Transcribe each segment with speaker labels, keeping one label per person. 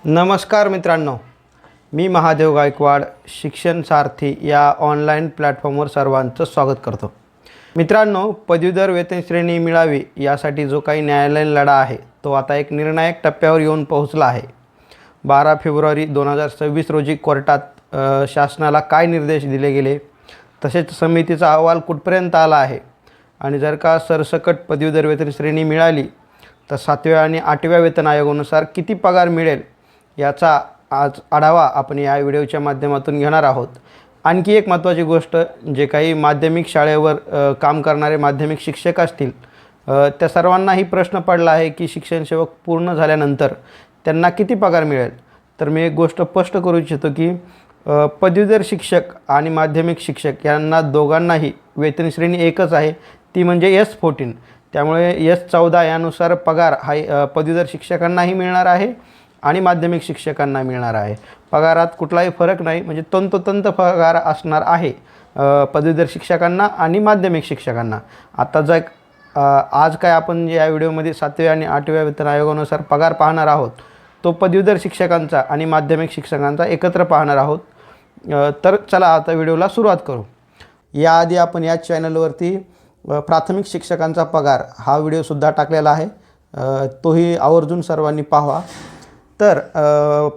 Speaker 1: नमस्कार मित्रांनो, मी महादेव गायकवाड शिक्षण सारथी या ऑनलाईन प्लॅटफॉर्मवर सर्वांचं स्वागत करतो। मित्रांनो, पदवीधर वेतन श्रेणी मिळावी यासाठी जो काही न्यायालयीन लढा आहे तो आता एक निर्णायक टप्प्यावर येऊन पोहोचला आहे। 12 फेब्रुवारी 2026 रोजी कोर्टात शासनाला काय निर्देश दिले गेले, तसेच समितीचा अहवाल कुठपर्यंत आला आहे आणि जर का सरसकट पदवीधर वेतन श्रेणी मिळाली तर 7व्या आणि 8व्या वेतन आयोगानुसार किती पगार मिळेल याचा आज आढावा आपण या व्हिडिओच्या माध्यमातून घेणार आहोत। आणखी एक महत्त्वाची गोष्ट, जे काही माध्यमिक शाळेवर काम करणारे माध्यमिक शिक्षक असतील त्या सर्वांनाही प्रश्न पडला आहे की शिक्षण सेवक पूर्ण झाल्यानंतर त्यांना किती पगार मिळेल। तर मी एक गोष्ट स्पष्ट करू इच्छितो की पदवीधर शिक्षक आणि माध्यमिक शिक्षक यांना दोघांनाही वेतन श्रेणी एकच आहे, ती म्हणजे S14। त्यामुळे S14 यानुसार पगार हा पदवीधर शिक्षकांनाही मिळणार आहे आणि माध्यमिक शिक्षकांना मिळणार आहे। पगारात कुठलाही फरक नाही, म्हणजे तंतोतंत पगार असणार आहे पदवीधर शिक्षकांना आणि माध्यमिक शिक्षकांना। आता आज काय आपण या व्हिडिओमध्ये 7व्या आणि 8व्या वेतन आयोगानुसार पगार पाहणार आहोत तो पदवीधर शिक्षकांचा आणि माध्यमिक शिक्षकांचा एकत्र पाहणार आहोत। तर चला आता व्हिडिओला सुरुवात करू। याआधी आपण या चॅनलवरती प्राथमिक शिक्षकांचा पगार हा व्हिडिओसुद्धा टाकलेला आहे, तोही आवर्जून सर्वांनी पाहावा। तर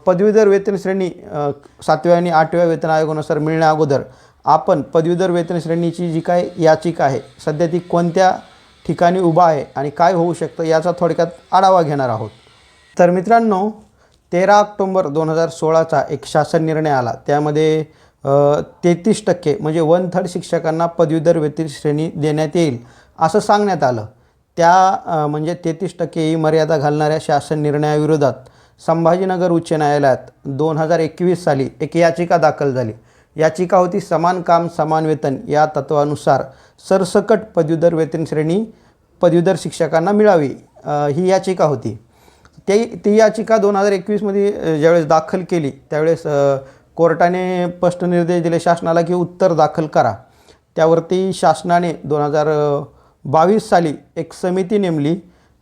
Speaker 1: पदवीधर वेतन श्रेणी 7व्या आणि 8व्या वेतन आयोगानुसार मिळण्या अगोदर आपण पदवीधर वेतन श्रेणीची जी काय याचिका आहे सध्या ती कोणत्या ठिकाणी उभा आहे आणि काय होऊ शकतं याचा थोडक्यात आढावा घेणार आहोत। तर मित्रांनो, 13 ऑक्टोबर 2016चा एक शासन निर्णय आला, त्यामध्ये 33% म्हणजे 1/3 शिक्षकांना पदवीधर वेतन श्रेणी देण्यात येईल असं सांगण्यात आलं। त्या म्हणजे 33% ही मर्यादा घालणाऱ्या शासन निर्णयाविरोधात संभाजीनगर उच्च न्यायालयात 2021 साली एक याचिका दाखल झाली। याचिका होती समान काम समान वेतन या तत्वानुसार सरसकट पदवीधर वेतन श्रेणी पदवीधर शिक्षकांना मिळावी, ही याचिका होती। ती याचिका 2021मध्ये ज्यावेळेस दाखल केली त्यावेळेस कोर्टाने स्पष्ट निर्देश दिले शासनाला की उत्तर दाखल करा। त्यावरती शासनाने 2022 साली एक समिती नेमली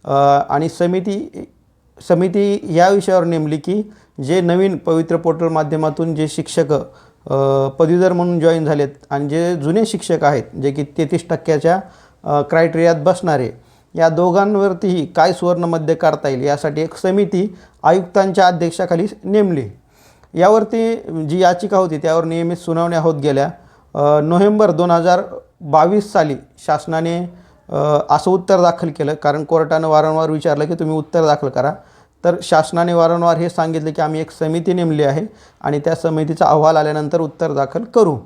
Speaker 1: आणि समिती या विषयावर नेमली की जे नवीन पवित्र पोर्टल माध्यमातून जे शिक्षक पदवीधर म्हणून जॉईन झालेत आणि जे जुने शिक्षक आहेत जे की 33%च्या क्रायटेरियात बसणारे, या दोघांवरतीही काय सुवर्णमध्य काढता येईल यासाठी एक समिती आयुक्तांच्या अध्यक्षाखाली नेमली। यावरती जी याचिका होती त्यावर नियमित सुनावण्या होत गेल्या। नोव्हेंबर 2022 साली शासनाने असं उत्तर दाखल केलं, कारण कोर्टानं वारंवार विचारलं की तुम्ही उत्तर दाखल करा। तर शासनाने वारंवार हे सांगितलं की आम्ही एक समिती नेमली आहे आणि त्या समितीचा अहवाल आल्यानंतर उत्तर दाखल करू।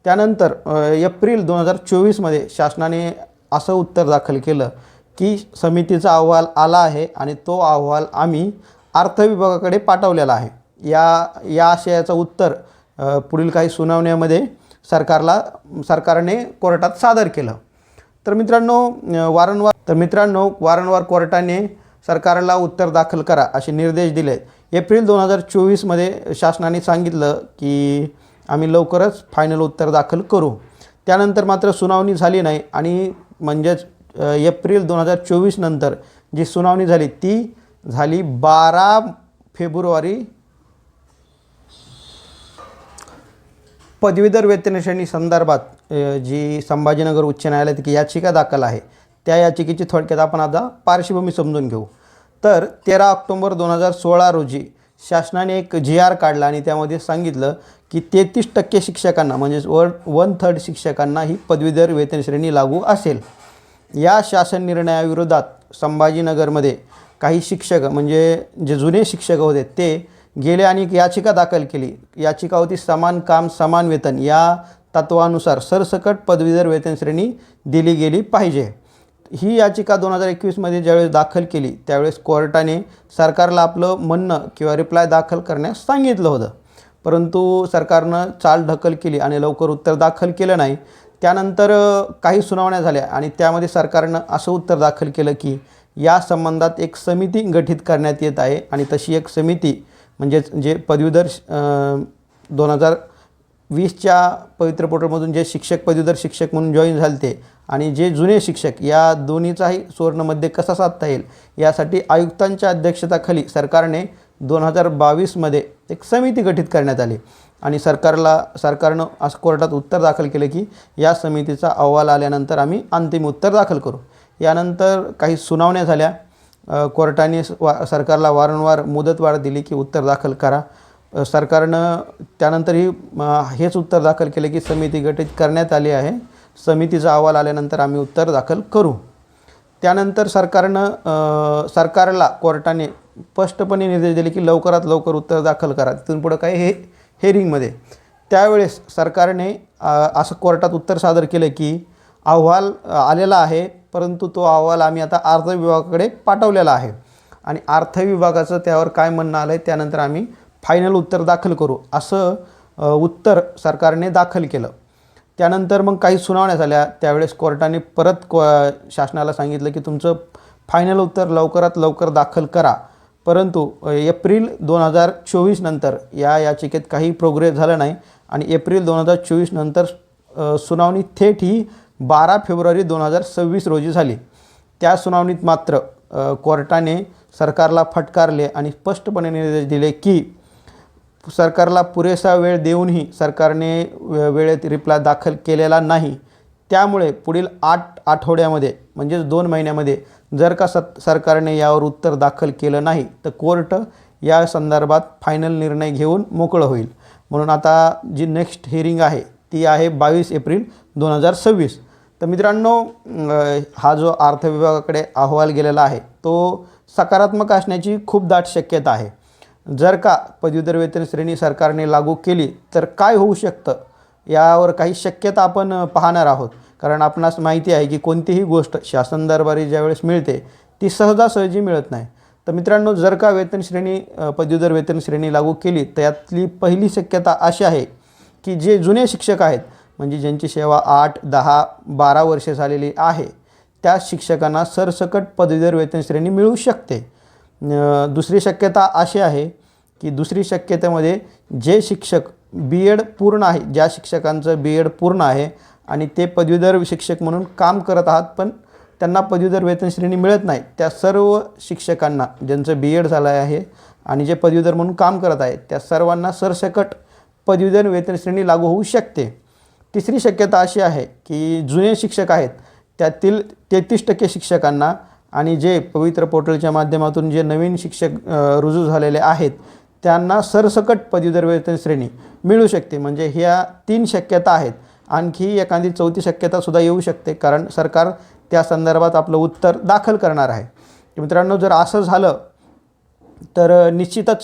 Speaker 1: त्यानंतर एप्रिल 2024मध्ये शासनाने असं उत्तर दाखल केलं की समितीचा अहवाल आला आहे आणि तो अहवाल आम्ही अर्थ विभागाकडे पाठवलेला आहे। या आशयाचं उत्तर पुढील काही सुनावण्यामध्ये सरकारने कोर्टात सादर केलं। तर मित्रांनो, वारंवार कोर्टाने सरकारला उत्तर दाखल करा असे निर्देश दिले। एप्रिल 2024मध्ये शासनाने सांगितलं की आम्ही लवकरच फायनल उत्तर दाखल करू। त्यानंतर मात्र सुनावणी झाली नाही आणि म्हणजेच एप्रिल 2024 नंतर जी सुनावणी झाली ती झाली 12 फेब्रुवारी। पदवीधर वेतन श्रेणी संदर्भात जी संभाजीनगर उच्च न्यायालयात एक याचिका दाखल आहे त्या याचिकेची थोडक्यात आपण आता पार्श्वभूमी समजून घेऊ। तर 13 ऑक्टोबर 2016 रोजी शासनाने एक GR काढला आणि त्यामध्ये सांगितलं की 33% शिक्षकांना म्हणजेच 1/3 शिक्षकांना ही पदवीधर वेतन श्रेणी लागू असेल। या शासन निर्णयाविरोधात संभाजीनगरमध्ये काही शिक्षक म्हणजे जे जुने शिक्षक होते ते गेले आणि एक याचिका दाखल केली। याचिका होती समान काम समान वेतन या तत्वानुसार सरसकट पदवीधर वेतन श्रेणी दिली गेली पाहिजे। ही याचिका 2021मध्ये ज्यावेळेस दाखल केली त्यावेळेस कोर्टाने सरकारला आपलं म्हणणं किंवा रिप्लाय दाखल करण्यास सांगितलं होतं, परंतु सरकारनं चाल ढकल केली आणि लवकर उत्तर दाखल केलं नाही। त्यानंतर काही सुनावण्या झाल्या आणि त्यामध्ये सरकारनं असं उत्तर दाखल केलं की या संबंधात एक समिती गठीत करण्यात येत आहे आणि तशी एक समिती म्हणजेच जे पदवीधर 2020च्या पवित्र पोर्टलमधून जे पदवीधर शिक्षक म्हणून जॉईन झाले ते आणि जे जुने शिक्षक या दोन्हीचाही सुवर्णमध्य कसा साधता येईल यासाठी आयुक्तांच्या अध्यक्षतेखाली सरकारने 2022मध्ये एक समिती गठीत करण्यात आली आणि सरकारनं असं कोर्टात उत्तर दाखल केलं की या समितीचा अहवाल आल्यानंतर आम्ही अंतिम उत्तर दाखल करू. यानंतर काही सुनावण्या झाल्या. कोर्टाने सरकारला वारंवार मुदतवाढ दिली की उत्तर दाखल करा. सरकारनं त्यानंतरही हेच उत्तर दाखल केले की समिती गठीत करण्यात आली आहे, समितीचा अहवाल आल्यानंतर आम्ही उत्तर दाखल करू. त्यानंतर सरकारला कोर्टाने स्पष्टपणे निर्देश दिले की लवकरात लवकर उत्तर दाखल करा. तिथून पुढं काय हे हेरिंगमध्ये. त्यावेळेस सरकारने असं कोर्टात उत्तर सादर केलं की अहवाल आलेला आहे, परंतु तो अहवाल आम्ही आता अर्थ विभागाकडे पाठवलेला आहे आणि अर्थ विभागाचं त्यावर काय म्हणणं आलं आहे त्यानंतर आम्ही फायनल उत्तर दाखल करू, असं उत्तर सरकारने दाखल केलं. त्यानंतर मग काही सुनावण्या झाल्या. त्यावेळेस कोर्टाने परत शासनाला सांगितलं की तुमचं फायनल उत्तर लवकरात लवकर दाखल करा. परंतु एप्रिल 2024 नंतर या याचिकेत काही प्रोग्रेस झाला नाही आणि एप्रिल 2024 नंतर सुनावणी थेट ही 12 फेब्रुवारी 2026 रोजी झाली. त्या सुनावणीत मात्र कोर्टाने सरकारला फटकारले आणि स्पष्टपणे निर्देश दिले की सरकारला पुरेसा वेळ देऊनही सरकारने वेळेत रिप्लाय दाखल केलेला नाही. त्यामुळे पुढील 8 आठवड्यामध्ये म्हणजेच 2 महिन्यामध्ये जर का सरकारने यावर उत्तर दाखल केलं नाही तर कोर्ट या संदर्भात फायनल निर्णय घेऊन मोकळं होईल. म्हणून आता जी नेक्स्ट हिअरिंग आहे ती आहे 22 एप्रिल 2026. तर मित्रांनो, हा जो अर्थ विभागाकडे अहवाल गेलेला आहे तो सकारात्मक असण्याची खूप दाट शक्यता आहे. जर का पदवीधर वेतन श्रेणी सरकारने लागू केली तर काय होऊ शकतं यावर काही शक्यता आपण पाहणार आहोत. कारण आपणास माहिती आहे की कोणतीही गोष्ट शासन दरबारी ज्यावेळेस मिळते ती सहजासहजी मिळत नाही. तर मित्रांनो, जर का वेतन श्रेणी पदवीधर वेतन श्रेणी लागू केली तर यातली पहिली शक्यता अशी आहे की जे जुने शिक्षक आहेत म्हणजे ज्यांची सेवा 8, 10, 12 वर्षे झालेली आहे त्या शिक्षकांना सरसकट पदवीधर वेतन श्रेणी मिळू शकते. दुसरी शक्यता अशी आहे की दुसरी शक्यतेमध्ये जे शिक्षक B.Ed पूर्ण आहे, ज्या शिक्षकांचं B.Ed पूर्ण आहे आणि ते पदवीधर शिक्षक म्हणून काम करत आहात पण त्यांना पदवीधर वेतन श्रेणी मिळत नाही, त्या सर्व शिक्षकांना ज्यांचं B.Ed झालं आहे आणि जे पदवीधर म्हणून काम करत आहेत त्या सर्वांना सरसकट पदवीधर वेतन श्रेणी लागू होऊ शकते. तिसरी शक्यता अशी आहे की जुने शिक्षक आहेत त्यातील 33% शिक्षकांना आणि जे पवित्र पोर्टलच्या माध्यमातून जे नवीन शिक्षक रुजू झालेले आहेत त्यांना सरसकट पदवीधर वेतन श्रेणी मिळू शकते. म्हणजे ह्या 3 शक्यता आहेत. आणखी एखादी 4थी शक्यतासुद्धा येऊ शकते कारण सरकार त्या संदर्भात आपलं उत्तर दाखल करणार आहे. मित्रांनो, जर असं झालं तर निश्चितच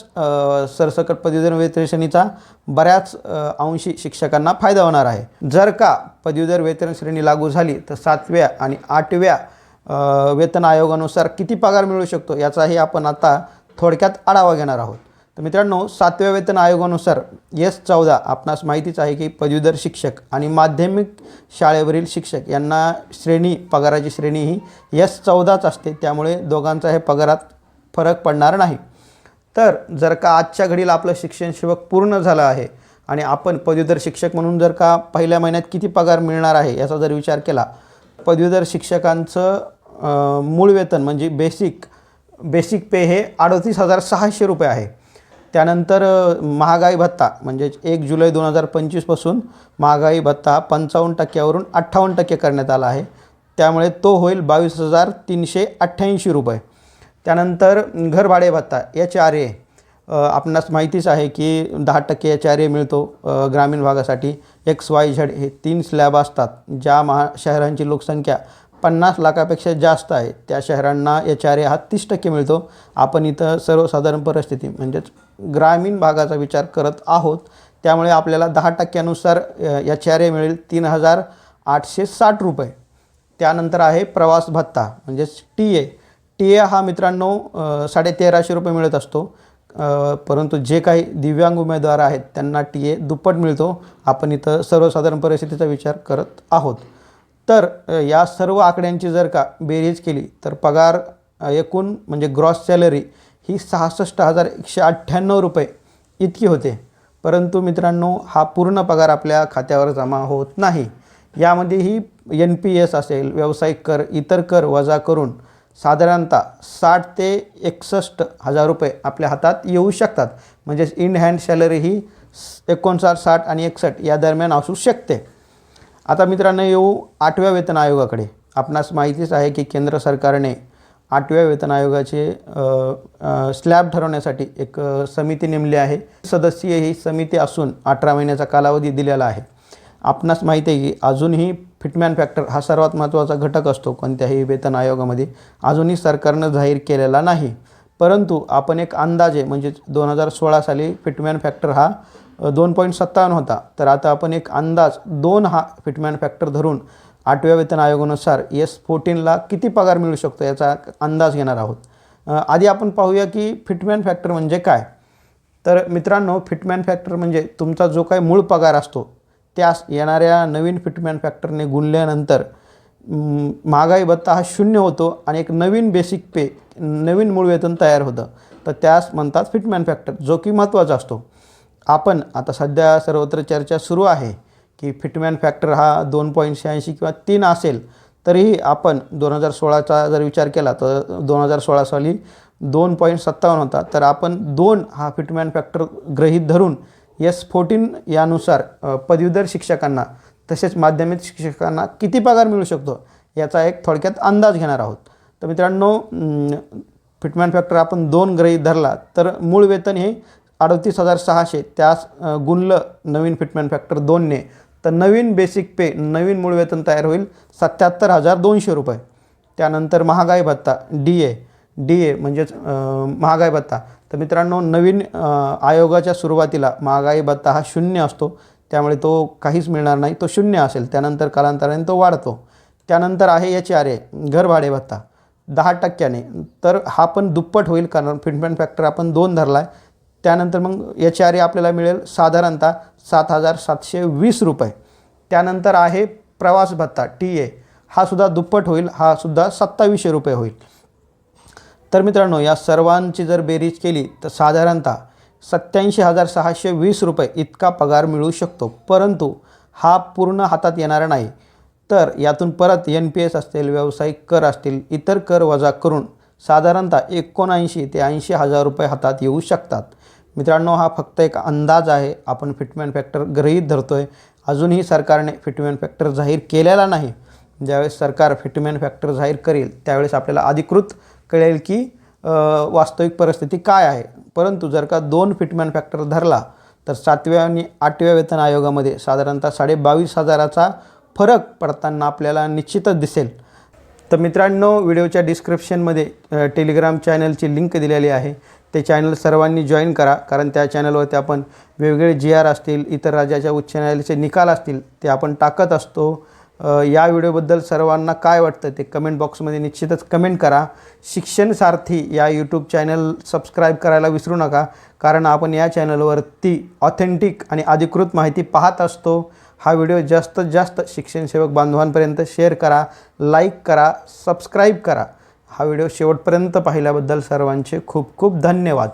Speaker 1: सरसकट पदवीधर वेतन श्रेणीचा बऱ्याच अंशी शिक्षकांना फायदा होणार आहे. जर का पदवीधर वेतन श्रेणी लागू झाली तर 7व्या आणि 8व्या वेतन आयोगानुसार किती पगार मिळू शकतो याचाही आपण आता थोडक्यात आढावा घेणार आहोत. तर मित्रांनो, 7व्या वेतन आयोगानुसार S14 आपणास माहितीच आहे की पदवीधर शिक्षक आणि माध्यमिक शाळेवरील शिक्षक यांना पगाराची श्रेणी ही S14च असते. त्यामुळे दोघांचा हे पगारात फरक पडणार नाही. तर जर का आजच्या घडीला आपलं शिक्षण सेवक पूर्ण झालं आहे आणि आपण पदवीधर शिक्षक म्हणून जर का पहिल्या महिन्यात किती पगार मिळणार आहे याचा जर विचार केला, पदवीधर शिक्षकांचं मूळ वेतन म्हणजे बेसिक पे हे 38,600 रुपये आहे. त्यानंतर महागाई भत्ता म्हणजेच 1 जुलै 2025 पासून महागाई भत्ता 55% 58% करण्यात आला आहे. त्यामुळे तो होईल 22,388 रुपये. त्यानंतर घरभाडे भत्ता HRA आपणास माहितीच आहे की 10% HRA मिळतो ग्रामीण भागासाठी. XYZ हे 3 स्लॅब असतात. ज्या शहरांची लोकसंख्या 50 लाखापेक्षा जास्त आहे त्या शहरांना HRA हा 30% मिळतो. आपण इथं सर्वसाधारण परिस्थिती म्हणजेच ग्रामीण भागाचा विचार करत आहोत त्यामुळे आपल्याला 10%नुसार HRA मिळेल 3,860 रुपये. त्यानंतर आहे प्रवास भत्ता म्हणजेच TA हा मित्रांनो 1,350 रुपये मिळत असतो. परंतु जे काही दिव्यांग उमेदवार आहेत त्यांना TA दुप्पट मिळतो. आपण इथं सर्वसाधारण परिस्थितीचा विचार करत आहोत. तर या सर्व आकड्यांची जर का बेरीज केली तर पगार एकूण म्हणजे ग्रॉस सॅलरी ही 66,198 रुपये इतकी होते. परंतु मित्रांनो, हा पूर्ण पगार आपल्या खात्यावर जमा होत नाही. यामध्ये ही NPS असेल, व्यावसायिक कर, इतर कर वजा करून साधारणतः 60 ते 61 हजार रुपये आपल्या हातात येऊ शकतात. म्हणजेच इन हँड सॅलरी ही 59, 60 आणि 61 या दरम्यान असू शकते. आता मित्रांनो येऊ 8व्या वेतन आयोगाकडे. आपणास माहितीच आहे की केंद्र सरकारने 8व्या वेतन आयोगाचे स्लॅब ठरवण्यासाठी एक समिती नेमली आहे. सदस्यीय ही समिती असून 18 महिन्याचा कालावधी दिलेला आहे. आपणास माहिती आहे की अजूनही फिटमॅन फॅक्टर हा सर्वात महत्त्वाचा घटक असतो कोणत्याही वेतन आयोगामध्ये. अजूनही सरकारनं जाहीर केलेला नाही. परंतु आपण एक अंदाजे म्हणजे 2016 साली फिटमॅन फॅक्टर हा 2.57 होता. तर आता आपण एक अंदाज 2 हा फिटमॅन फॅक्टर धरून 8व्या वेतन आयोगानुसार S14ला किती पगार मिळू शकतो याचा अंदाज घेणार आहोत. आधी आपण पाहूया की फिटमॅन फॅक्टर म्हणजे काय. तर मित्रांनो फिटमॅन फॅक्टर म्हणजे तुमचा जो काही मूळ पगार असतो त्यास येणाऱ्या नवीन फिटमॅन फॅक्टरने गुणल्यानंतर महागाई भत्ता हा 0 होतो आणि एक नवीन बेसिक पे नवीन मूळ वेतन तयार होतं. तर त्यास म्हणतात फिटमॅन फॅक्टर, जो की महत्त्वाचा असतो. आपण आता सध्या सर्वत्र चर्चा सुरू आहे की फिटमॅन फॅक्टर हा 2.86 किंवा 3 असेल. तरीही आपण 2016चा जर विचार केला तर 2016 साली 2.57 होता. तर आपण 2 हा फिटमॅन फॅक्टर गृहीत धरून S14 यानुसार पदवीधर शिक्षकांना तसेच माध्यमिक शिक्षकांना किती पगार मिळू शकतो याचा एक थोडक्यात अंदाज घेणार आहोत. तर मित्रांनो फिटमॅन फॅक्टर आपण 2 गृहीत धरला तर मूळ वेतन हे 38,600 त्यास गुणलं नवीन फिटमॅन फॅक्टर 2ने तर नवीन बेसिक पे नवीन मूळ वेतन तयार होईल 77,200 रुपये. त्यानंतर महागाई भत्ता DA म्हणजेच महागाई भत्ता. तर मित्रांनो नवीन आयोगाच्या सुरुवातीला महागाई भत्ता हा 0 असतो, त्यामुळे तो काहीच मिळणार नाही, तो 0 असेल. त्यानंतर कालांतराने तो वाढतो. त्यानंतर आहे HRA घरभाडे भत्ता 10%ने. तर हा पण दुप्पट होईल कारण फिटमॅन फॅक्टर आपण 2 धरला आहे. त्यानंतर मग HRA आपल्याला मिळेल साधारणतः 7,720 रुपये. त्यानंतर आहे प्रवास भत्ता TA हा सुद्धा दुप्पट होईल, हा सुद्धा 2700 रुपये होईल. तर मित्रांनो या सर्वांची जर बेरीज केली तर साधारणतः 87,620 रुपये इतका पगार मिळू शकतो. परंतु हा पूर्ण हातात येणार नाही. तर यातून परत NPS असतील, व्यावसायिक कर असतील, इतर कर वजा करून साधारणतः 79 ते 80 हजार रुपये हातात येऊ शकतात. मित्रांनो हा फक्त एक अंदाज आहे. आपण फिटमॅन फॅक्टर गृहीत धरतो आहे. अजूनही सरकारने फिटमॅन फॅक्टर जाहीर केलेला नाही. ज्यावेळेस सरकार फिटमॅन फॅक्टर जाहीर करेल त्यावेळेस आपल्याला अधिकृत कळेल की वास्तविक परिस्थिती काय आहे. परंतु जर का 2 फिटमॅन फॅक्टर धरला तर 7व्या आणि 8व्या वेतन आयोगामध्ये साधारणतः 22,500चा फरक पडताना आपल्याला निश्चितच दिसेल. तर मित्रांनो व्हिडिओच्या डिस्क्रिप्शनमध्ये टेलिग्राम चॅनलची लिंक दिलेली आहे. ते चॅनल सर्वांनी जॉईन करा, कारण त्या चॅनलवरती आपण वेगवेगळे GR असतील, इतर राज्याच्या उच्च न्यायालयाचे निकाल असतील ते आपण टाकत असतो. या व्हिडिओबद्दल सर्वांना काय वाटतं ते कमेंट बॉक्समध्ये निश्चितच कमेंट करा. शिक्षण सारथी या यूट्यूब चॅनल सबस्क्राईब करायला विसरू नका, कारण आपण या चॅनलवरती ऑथेंटिक आणि अधिकृत माहिती पाहत असतो. हा व्हिडिओ जास्तीत जास्त शिक्षणसेवक बांधवांपर्यंत शेअर करा, लाईक करा, सबस्क्राईब करा. हा व्हिडिओ शेवटपर्यंत पाहिल्याबद्दल सर्वांचे खूप खूप धन्यवाद.